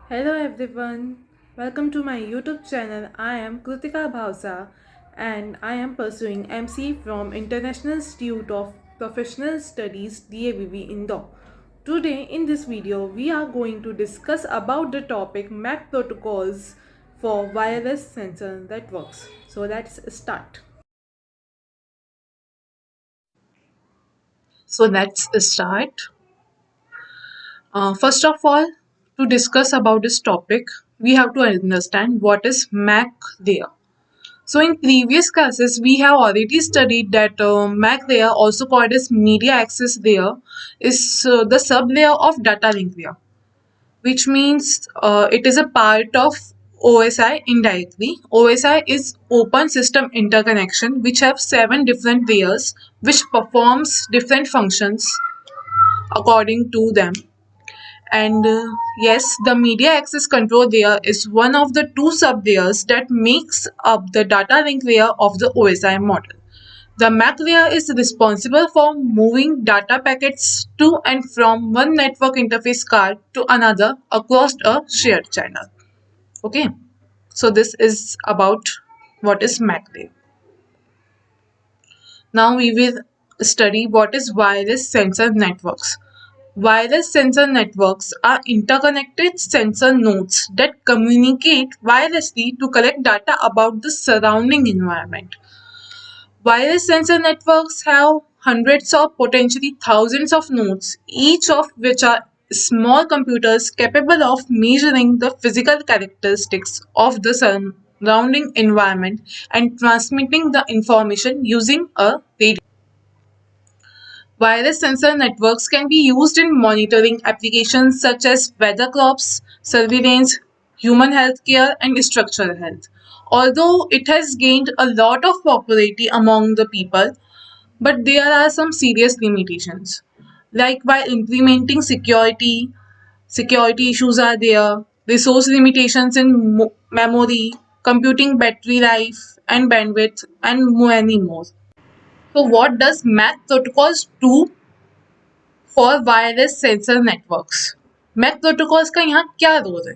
Hello everyone, welcome to my YouTube channel. I am Kritika Bhavsa and I am pursuing MC from International Institute of Professional Studies DABB Indore. Today in this video we are going to discuss about the topic MAC protocols for wireless sensor networks. So let's start. So let's start. First of all, to discuss about this topic, we have to understand what is MAC layer. So in previous classes, we have already studied that MAC layer, also called as media access layer, is the sub layer of data link layer, which means it is a part of OSI indirectly. OSI is open system interconnection, which have 7 different layers, which performs different functions according to them. And yes, the media access control layer is one of the two sub layers that makes up the data link layer of the OSI model. The MAC layer is responsible for moving data packets to and from one network interface card to another across a shared channel. Okay, so this is about what is MAC layer. Now we will study what is wireless sensor networks. Wireless sensor networks are interconnected sensor nodes that communicate wirelessly to collect data about the surrounding environment. Wireless sensor networks have hundreds or potentially thousands of nodes, each of which are small computers capable of measuring the physical characteristics of the surrounding environment and transmitting the information using a radio. Wireless sensor networks can be used in monitoring applications such as weather crops, surveillance, human healthcare, and structural health. Although it has gained a lot of popularity among the people, but there are some serious limitations. Like while implementing security issues are there, resource limitations in memory, computing battery life, and bandwidth, and many more. So, what does MAC protocols do for wireless sensor networks MAC protocols का यहाँ क्या role है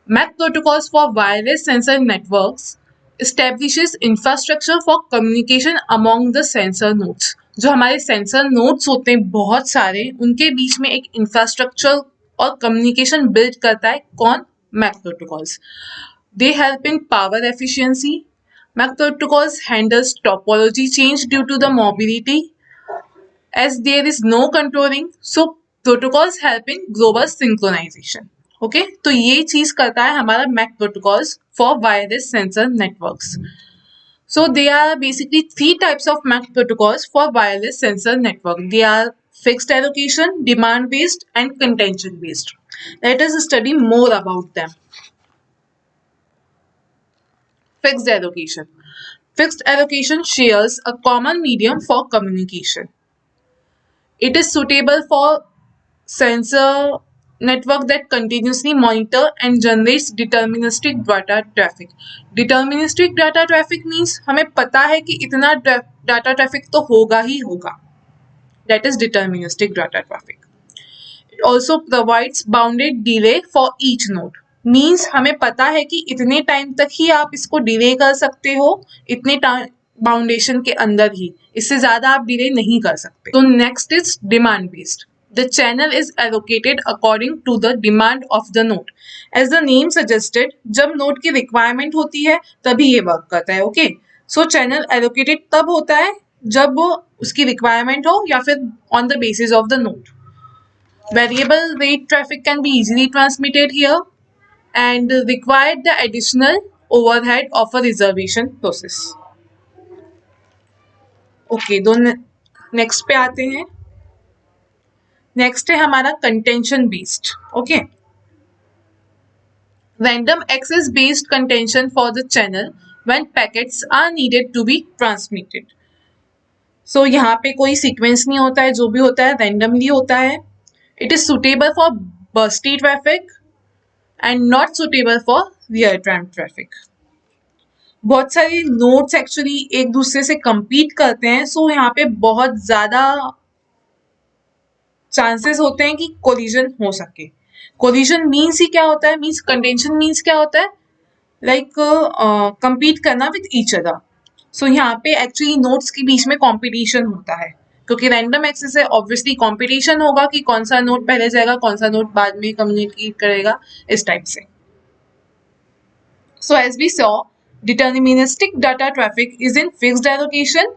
MAC protocols for wireless sensor networks establishes infrastructure for communication among the sensor nodes. जो हमारे sensor nodes होते हैं बहुत सारे उनके बीच में एक इंफ्रास्ट्रक्चर और कम्युनिकेशन बिल्ड करता है कौन MAC protocols they help in power efficiency MAC protocols handles topology change due to the mobility as there is no controlling so protocols help in global synchronization okay तो ये चीज करता है हमारा MAC protocols for wireless sensor networks so there are basically 3 types of MAC protocols for wireless sensor network. They are fixed allocation, demand based, and contention based. Let us study more about them. Fixed allocation. Fixed allocation shares a common medium for communication. It is suitable for sensor network that continuously monitor and generates deterministic data traffic. Deterministic data traffic means हमें पता है कि इतना data traffic तो होगा ही होगा. That is deterministic data traffic. It also provides bounded delay for each node. Means हमें पता है कि इतने टाइम तक ही आप इसको डिले कर सकते हो इतने बाउंडेशन के अंदर ही इससे ज्यादा आप डिले नहीं कर सकते तो next is demand based The channel is allocated according to the demand of the node. As the name suggested, जब node की requirement होती है तभी ये work करता है okay? So channel allocated तब होता है जब वो उसकी requirement हो या फिर on the basis of the node. Variable rate traffic can be easily transmitted here and required the additional overhead of a reservation process. Okay, तो next पे आते हैं नेक्स्ट है हमारा contention based okay random access based contention for the channel when packets are needed to be transmitted so यहाँ पे कोई sequence नहीं होता है जो भी होता है रैंडमली होता है it is suitable for bursty traffic and not suitable for real time traffic बहुत सारे नोड्स एक्चुअली एक दूसरे से compete करते हैं सो यहाँ पे बहुत ज्यादा चांसेस होते हैं कि कोलिजन हो सके कोलिजन मीन्स ही क्या होता है, मीन्स कंटेंशन मीन्स क्या होता है, लाइक compete करना विद ईच अदर. सो यहाँ पे एक्चुअली नोट्स के बीच में कंपटीशन होता है, क्योंकि रैंडम एक्सेस है, ऑब्वियसली कंपटीशन होगा कि कौन सा नोट पहले जाएगा, कौन सा नोट बाद में कम्युनिकेट करेगा, इस टाइप से. So as we saw, deterministic data traffic is in fixed allocation,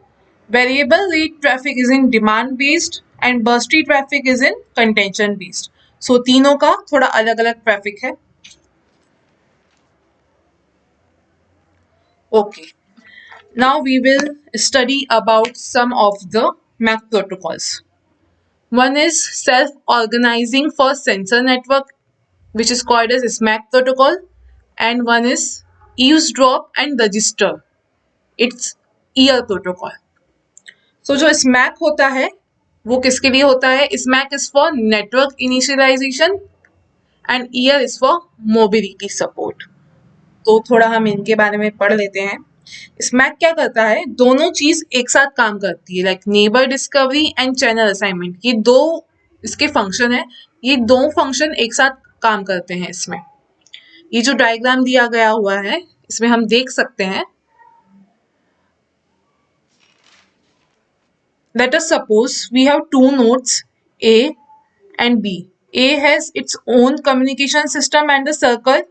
variable rate traffic is in demand based and bursty traffic is in contention based. So तीनों का थोड़ा अलग अलग ट्रैफिक है. Okay. Now we will study about some of the MAC protocols. One is self-organizing for sensor network, which is called as SMAC protocol, and one is eavesdrop and register. It's EAR protocol. So जो SMAC होता है वो किसके लिए होता है? SMAC is for network initialization and EAR is for mobility support. तो थोड़ा हम इनके बारे में पढ़ लेते हैं. स्मैक क्या करता है? दोनों चीज एक साथ काम करती है, like neighbour discovery and channel assignment. ये दो इसके फंक्शन है, ये दो फंक्शन एक साथ काम करते हैं इसमें. ये जो डायग्राम दिया गया हुआ है इसमें हम देख सकते हैं. Let us suppose we have two nodes A and B. A has its own communication system and the circle,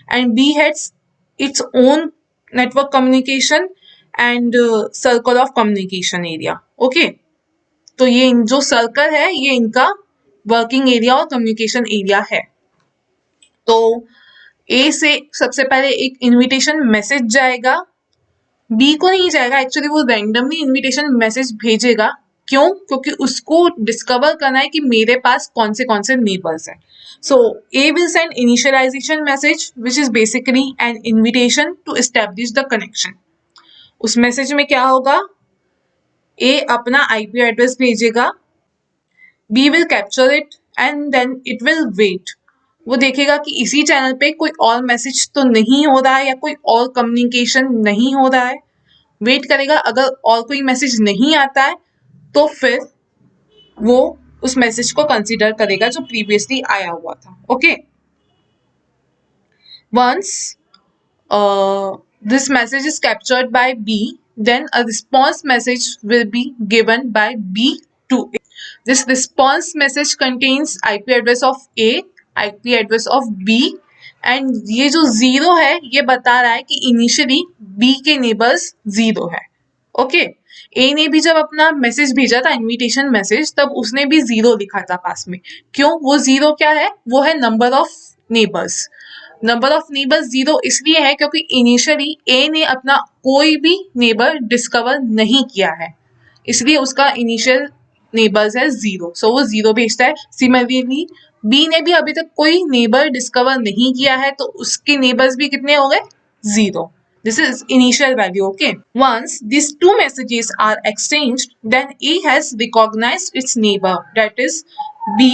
and B has its own network communication and circle of communication area. Okay. तो ये जो circle है ये इनका working area और communication area है. तो ए से सबसे पहले एक इनविटेशन मैसेज जाएगा, बी को नहीं जाएगा, एक्चुअली वो रैंडमली इनविटेशन मैसेज भेजेगा. क्यों? क्योंकि उसको डिस्कवर करना है कि मेरे पास कौन से नेबर्स हैं. So A will send initialisation message which is basically an invitation to establish the connection. उस मैसेज में क्या होगा? ए अपना आईपी एड्रेस भेजेगा, B will capture it and then it will wait. वो देखेगा कि इसी चैनल पे कोई और मैसेज तो नहीं हो रहा है या कोई और कम्युनिकेशन नहीं हो रहा है. वेट करेगा, अगर और कोई मैसेज नहीं आता है तो फिर वो उस मैसेज को कंसीडर करेगा जो प्रीवियसली आया हुआ था. Okay. Once this message is captured by B, then a response message will be given by B to A. This response message contains IP address of A, IP address of B, and ये जो zero है ये बता रहा है कि initially B के neighbours zero है. ओके. ए ने भी जब अपना मैसेज भेजा था, इनविटेशन मैसेज, तब उसने भी जीरो लिखा था पास में. क्यों? वो जीरो क्या है? वो है number of neighbours. Number of neighbours zero इसलिए है क्योंकि इनिशियली ए ने अपना कोई भी नेबर डिस्कवर नहीं किया है, इसलिए उसका इनिशियल नेबर्स है जीरो. सो वो जीरो भेजता है. सिमिलरली बी ने भी अभी तक कोई नेबर डिस्कवर नहीं किया है, तो उसके नेबर्स भी कितने हो गए? Zero. This is initial value. Okay. Once these two messages are exchanged, then A has recognized its neighbor, that is B,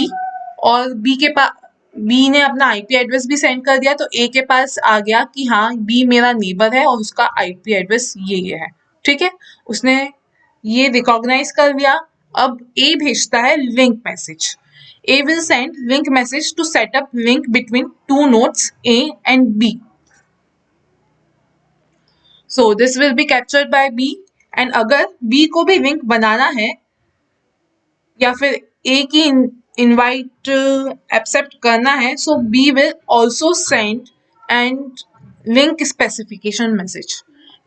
और B के पास B ने अपना IP एड्रेस भी सेंड कर दिया, तो A के पास आ गया कि हाँ B मेरा नेबर है और उसका IP एड्रेस ये है. ठीक है, उसने ये रिकॉग्नाइज कर लिया. अब A भेजता है link message. A will send link message to set up link between two nodes A and B. So this will be captured by B, and अगर B को भी लिंक बनाना है या फिर A की इनवाइट एक्सेप्ट करना है, so B will also send and link specification message.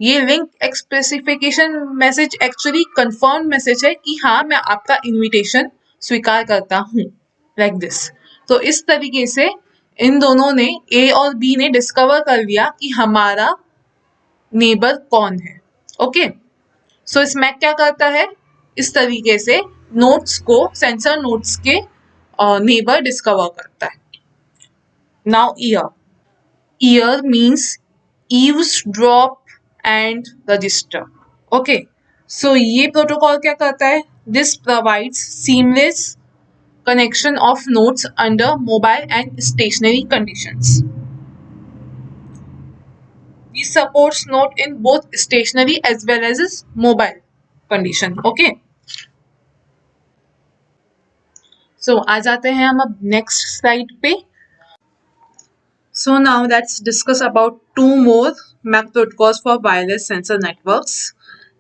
ये link specification message actually confirm message है कि हाँ मैं आपका इनविटेशन स्वीकार करता हूँ, लाइक दिस. तो इस तरीके से इन दोनों ने, A और B ने डिस्कवर कर लिया कि हमारा नेबर कौन है. ओके. सो स्मैक क्या करता है? इस तरीके से नोट्स को, सेंसर नोट्स के नेबर डिस्कवर करता है. Now EAR. EAR means eavesdrop and register. Okay. So ये प्रोटोकॉल क्या करता है? This provides seamless connection of nodes under mobile and stationary conditions. This supports note in both stationary as well as mobile condition. Okay. So आ जाते हैं हम अब next slide पे. So now let's discuss about two more MAC protocols for wireless sensor networks.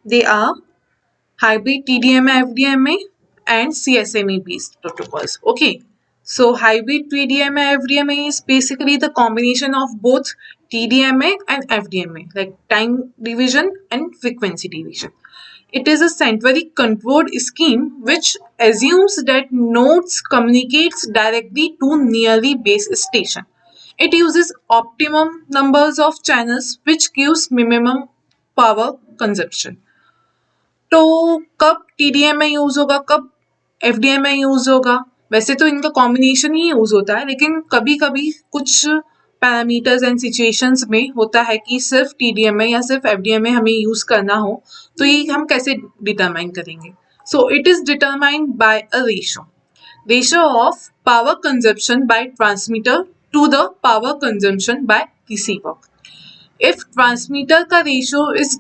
They are hybrid TDMA FDMA and CSMA based protocols. Okay, so hybrid TDMA FDMA is basically the combination of both TDMA and FDMA, like time division and frequency division. It is a centrally controlled scheme which assumes that nodes communicates directly to nearly base station. It uses optimum numbers of channels which gives minimum power consumption. तो कब TDM में use होगा, कब FDM में use होगा? वैसे तो इनका कॉम्बिनेशन ही यूज होता है, लेकिन कभी कभी कुछ पैरामीटर्स एंड सिचुएशंस में होता है कि सिर्फ टीडीएम में या सिर्फ एफडीएम में हमें यूज करना हो, तो ये हम कैसे डिटरमाइन करेंगे? So it is determined by a ratio of power consumption by transmitter to the power consumption by receiver. If transmitter का ratio is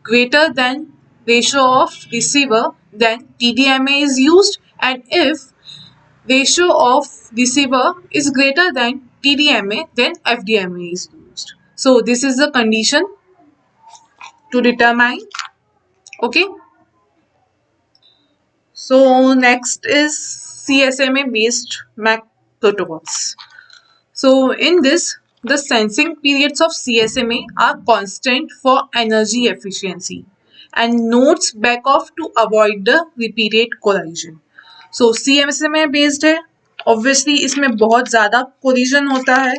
greater than ratio of receiver, then TDMA is used, and if ratio of receiver is greater than TDMA, then FDMA is used. So this is the condition to determine. Okay. So next is CSMA based MAC protocols. So in this, the sensing periods of CSMA are constant for energy efficiency and nodes back off to avoid the repeated collision. So CSMA based है, obviously इसमें बहुत ज़्यादा collision होता है,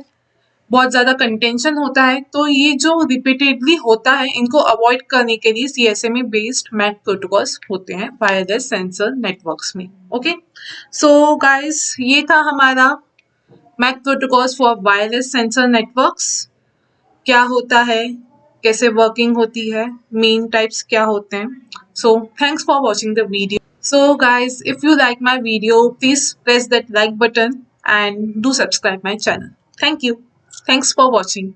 बहुत ज़्यादा contention होता है, तो ये जो रिपीटेडली होता है इनको अवॉइड करने के लिए CSMA बेस्ड मैक प्रोटोकॉल्स होते हैं वायरलेस सेंसर नेटवर्क्स में. ओके, सो गाइस ये था हमारा MAC protocols for wireless sensor networks. क्या होता है, कैसे वर्किंग होती है, मेन टाइप्स क्या होते हैं. So thanks for watching the video. So guys, if you like my video, please press that like button and do subscribe my channel. Thank you. Thanks for watching.